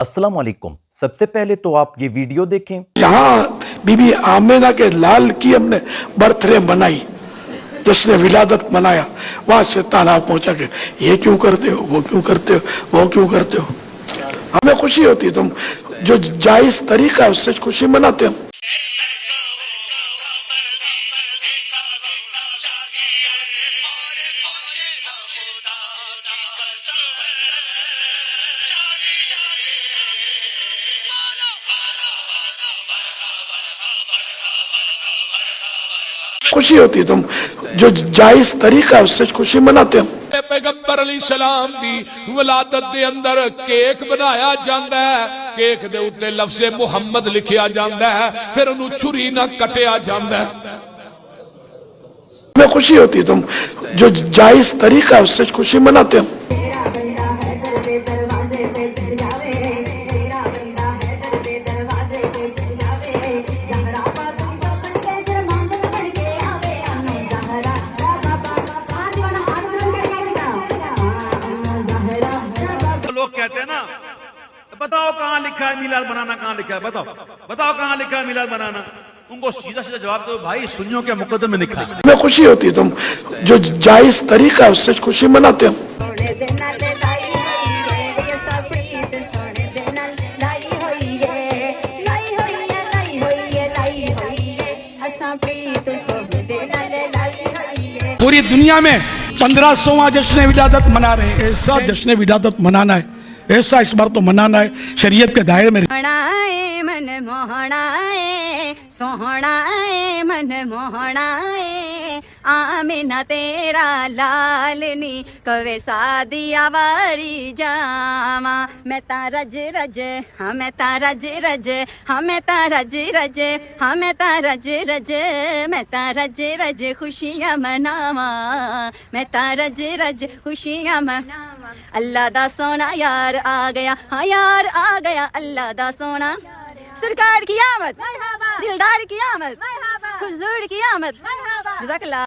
अस्सलाम वालेकुम। सबसे पहले तो आप ये वीडियो देखें। यहाँ बीबी आमिना के लाल की हमने बर्थडे मनाई, जश्न विलादत मनाया, वहां से तालाब पहुंचा के ये क्यों करते हो, वो क्यों करते हो, वो क्यों करते हो। हमें खुशी होती है, तुम जो जायज तरीका है उससे खुशी मनाते हम। खुशी होती है, तुम जो जायज तरीका है उससे खुशी मनाते हम। पैगंबर अली सलाम दी विलादत दे अंदर केक बनाया जांदा है, केक दे उत्ते लफ्ज़े मुहम्मद लिखिया जांदा है, फिर उन्हें छुरी ना कटिया जांदा है। हमें खुशी होती है, तुम जो जायज तरीका है उससे खुशी मनाते हम। लोग कहते हैं ना, बताओ कहां लिखा है मिलाद बनाना, कहां लिखा है, बताओ बताओ कहां लिखा है मिलाद बनाना। उनको सीधा सीधा जवाब दो, भाई सुन्नियों के मुकद्दमे में लिखा है। हमें खुशी होती है, तुम जो जायज तरीका है उससे खुशी मनाते हम। पूरी दुनिया में 1500वां जश्न विलादत मना रहे हैं। ऐसा जश्न विलादत मनाना है, ऐसा इस बार तो मनाना है शरीयत के दायरे में। मन मोहनाए सोहनाए मन मोहनाए आमिना तेरा लालनी कवे सादिया वारी जावा। मैं ता रज रज हाँ मैं ता रज रज हाँ मैं ता रज रज हाँ मैं ता रज रज मैं ता रज रज खुशियाँ मनावा। मैं ता रज रज खुशियाँ मनावा। अल्लाह दा सोना यार आ गया, हाँ यार आ गया अल्लाह दा सोना। सरकार की आमद, दिलदार की आमद, हुजूर की आमद। जज़ाकल्लाह।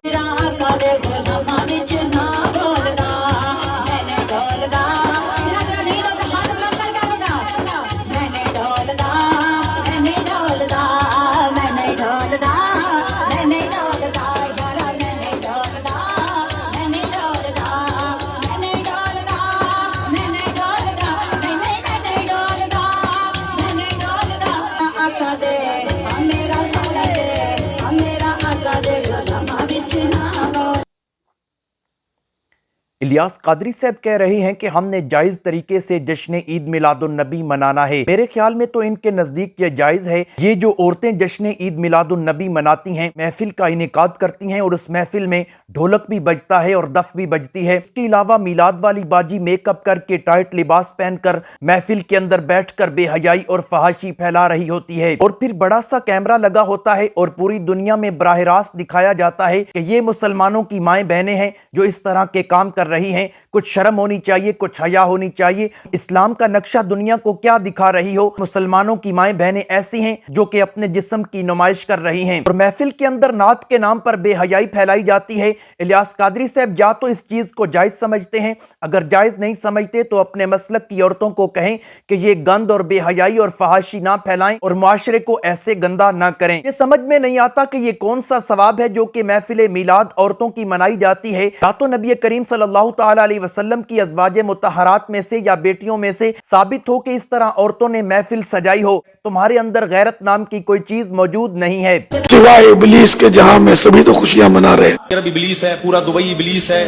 इलियास कादरी साहब कह रहे हैं कि हमने जायज़ तरीके से जश्न ईद मिलादुन नबी मनाना है। मेरे ख्याल में तो इनके नज़दीक ये जायज़ है। ये जो औरतें जश्न ईद मिलादुन नबी मनाती हैं, महफिल का इनेकाद करती हैं और उस महफिल में ढोलक भी बजता है और दफ भी बजती है। इसके अलावा मिलाद वाली बाजी मेकअप करके टाइट लिबास पहनकर महफिल के अंदर बैठकर बेहयाई और फहाशी फैला रही होती है और फिर बड़ा सा कैमरा लगा होता है और पूरी दुनिया में बराह रास्त दिखाया जाता है कि ये मुसलमानों की माएँ बहनें हैं जो इस तरह के काम कर रही हैं। कुछ शर्म होनी चाहिए, कुछ हया होनी चाहिए। इस्लाम का नक्शा दुनिया को क्या दिखा रही हो। मुसलमानों की माएँ बहनें ऐसी हैं जो कि अपने जिस्म की नुमाइश कर रही हैं और महफिल के अंदर नात के नाम पर बेहयाई फैलाई जाती है। इलियास कादरी साहब या तो इस चीज को जायज समझते हैं, अगर जायज नहीं समझते तो अपने मसलक की औरतों को कहें कि ये गंद और बेहयाई और फहाशी ना फैलाएं और माशरे को ऐसे गंदा ना करें। ये समझ में नहीं आता कि ये कौन सा सवाब है जो कि महफिल मिलाद औरतों की मनाई जाती है। या तो नबी करीम सल्लल्लाहु तआला अलैहि वसल्लम की अज़वाजे मुतहरात में से या बेटियों में से साबित हो कि इस तरह औरतों ने महफिल सजाई हो। तुम्हारे अंदर गैरत नाम की कोई चीज मौजूद नहीं है सिवाय इब्लीस के, जहां में सभी तो खुशियां मना रहे हैं। अरब इबलीस है, पूरा दुबई इबलीस है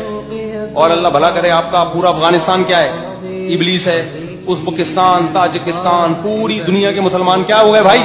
और अल्लाह भला करे आपका पूरा अफगानिस्तान क्या है, इबलीस है। उज़्बेकिस्तान, ताजिकिस्तान, पूरी दुनिया के मुसलमान क्या हो गए भाई,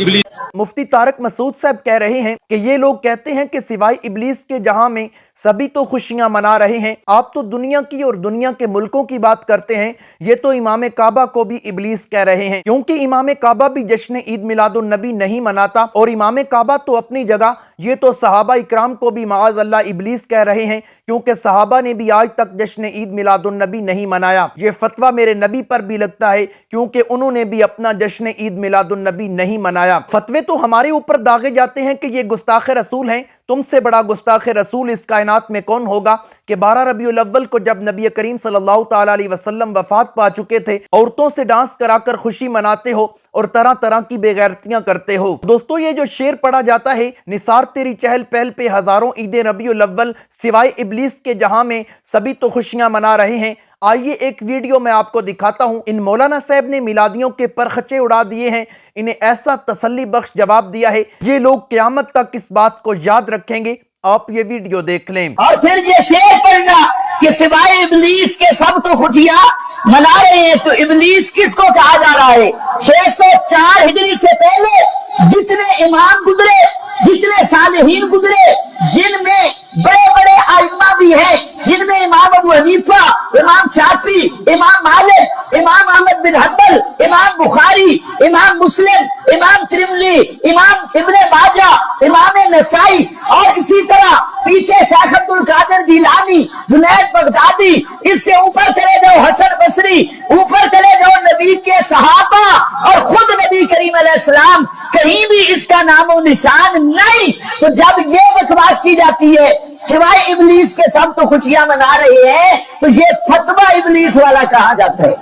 इबलीस। मुफ्ती तारक मसूद साहब कह रहे हैं कि ये लोग कहते हैं कि सिवाय इब्लीस के जहां में सभी तो खुशियां मना रहे हैं। आप तो दुनिया की और दुनिया के मुल्कों की बात करते हैं। ये तो इमाम काबा को भी इब्लीस कह रहे हैं, क्योंकि इमाम काबा भी जश्न ईद मिलादुन नबी नहीं मनाता और इमाम काबा तो अपनी जगह, ये तो सहाबा इकराम को भी माअज़ अल्लाह इब्लीस कह रहे हैं, क्योंकि सहाबा ने भी आज तक जश्न ईद मिलादुन नबी नहीं मनाया। ये फतवा मेरे नबी पर भी लगता है, क्योंकि उन्होंने भी अपना जश्न ईद मिलादुन नबी नहीं मनाया। फतवे تو हमारे ऊपर दागे जाते हैं कि ये गुस्ताख रसूल हैं। तुमसे बड़ा गुस्ताख रसूल इस कायनात में कौन होगा कि 12 रबीउल अव्वल को जब नबी करीम सल्लल्लाहु ताला अलैहि वसल्लम वफात पा चुके थे, औरतों से डांस कराकर खुशी मनाते हो और तरह तरह की बेगैरतियां करते हो। दोस्तों, ये जो शेर पढ़ा जाता है, निसार तेरी चहल पहल पे हजारों ईद रबीउल अव्वल सिवाय इब्लीस के जहां में सभी तो खुशियां मना रहे हैं। आइए एक वीडियो मैं आपको दिखाता हूं। इन मौलाना साहब ने मिलादियों के परखचे उड़ा दिए हैं। इन्हें ऐसा तसल्ली बख्श जवाब दिया है, ये लोग क़यामत तक इस बात को याद रखेंगे। आप ये वीडियो देख लें। और फिर ये शेर पढ़ना कि सिवाय इब्लीस के सब तो खुशियां मना रहे हैं, तो इब्लीस किसको कहा जा रहा है? 604 हिजरी से पहले जितने इमाम गुजरे, जितने सालेहीन गुजरे, जिनमें बड़े बड़े आइम्मा भी हैं, जिनमें इमाम अबू हनीफा, इमाम शाफी, इमाम मालिक, इमाम अहमद बिन हंबल, इमाम बुखारी, इमाम मुस्लिम, इमाम तिरमिज़ी, इमाम इब्ने माजा, इमाम नसाई, और इसी तरह पीछे शेख अब्दुल कादिर जिलानी, जुनैद बगदादी, इससे ऊपर चले जाओ हसन बसरी, ऊपर चले जाओ नबी के सहाबा और खुद नबी करीम अलैहिस्सलाम, कहीं भी इसका नामो निशान नहीं। तो जब ये बकवास की जाती है सिवाय इब्लीस के सब तो खुशियां मना रहे हैं, तो ये फतवा इब्लीस वाला कहा जाता है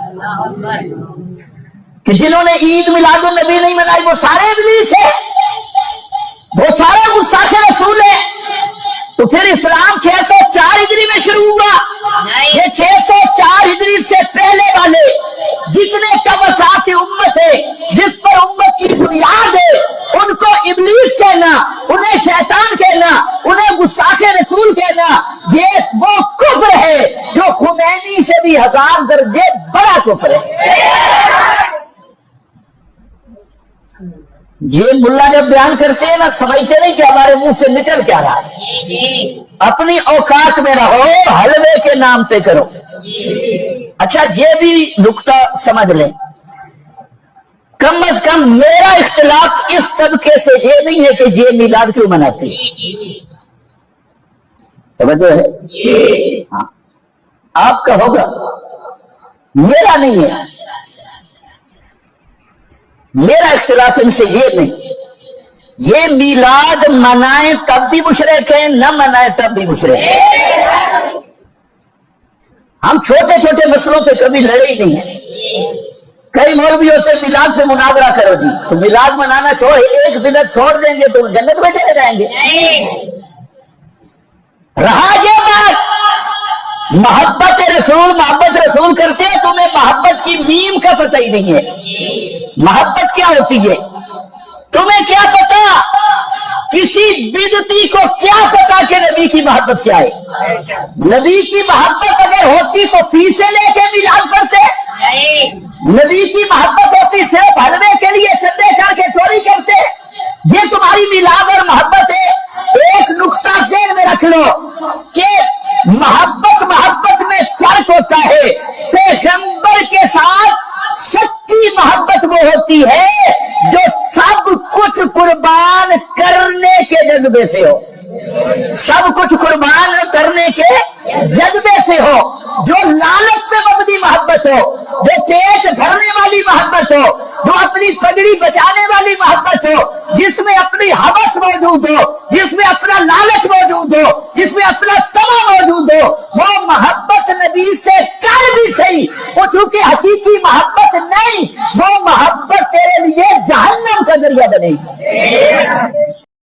कि जिन्होंने ईद मिलादुन नबी नहीं मनाई वो सारे इब्लीस है, वो सारे गुस्ताखे रसूल है। तो फिर इस्लाम 604 हिजरी में शुरू हुआ। ये 604 हिजरी से पहले वाले जितने तबकात उम्मत है, जिस पर उम्मत की बुनियाद है, उनको इब्लीस कहना, उन्हें शैतान कहना, उन्हें गुस्ताखे रसूल कहना, ये वो कुफ्र है जो खुमैनी से भी 1000 दर्जे बड़ा कुफ्र है। ये मुल्ला जब बयान करते हैं ना, समझते नहीं कि हमारे मुंह से निकल क्या रहा है। अपनी औकात में रहो, हलवे के नाम पे करो। अच्छा, ये भी नुक्ता समझ लें, कम से कम मेरा इख्तिलाफ इस तबके से ये नहीं है कि ये मिलाद क्यों मनाती है। समझ है? हाँ, आपका होगा, मेरा नहीं है। मेरा इख्तिलाफ इनसे ये नहीं, ये मिलाद मनाए तब भी मुशरिक है, न मनाए तब भी मुशरिक है। हम छोटे छोटे मसलों पे कभी लड़े ही नहीं है। कई मौलवियों से मिलाद पे मुनाजरा करो जी, तो मिलाद मनाना छोड़, एक बिदअत छोड़ देंगे तो जन्नत में चले जाएंगे। रहा ये बात मोहब्बत रसूल करते हैं, तुम्हें मोहब्बत की मीम का पता ही नहीं है। मोहब्बत क्या होती है तुम्हें क्या पता? किसी बिदती को क्या पता कि नबी की मोहब्बत क्या है? नबी की मोहब्बत अगर होती तो फीसें लेके मिलाद करते? नबी की मोहब्बत होती सिर्फ हलवे के लिए चंदे करके चोरी करते? ये तुम्हारी मिलाद और मोहब्बत है। एक नुक्ता ज़हन में रख लो कि मोहब्बत में फर्क होता है। पैगंबर के साथ सच्ची मोहब्बत वो होती है जो सब कुछ कुर्बान करने के जज्बे से हो, सब कुछ कुर्बान करने के जज्बे से हो, जो लालच पे मबनी मोहब्बत हो, जो पेट भरने वाली मोहब्बत हो, जो अपनी पगड़ी बचाने वाली मोहब्बत हो, जिसमें अपनी हवस मौजूद हो, जिसमें अपना लालच मौजूद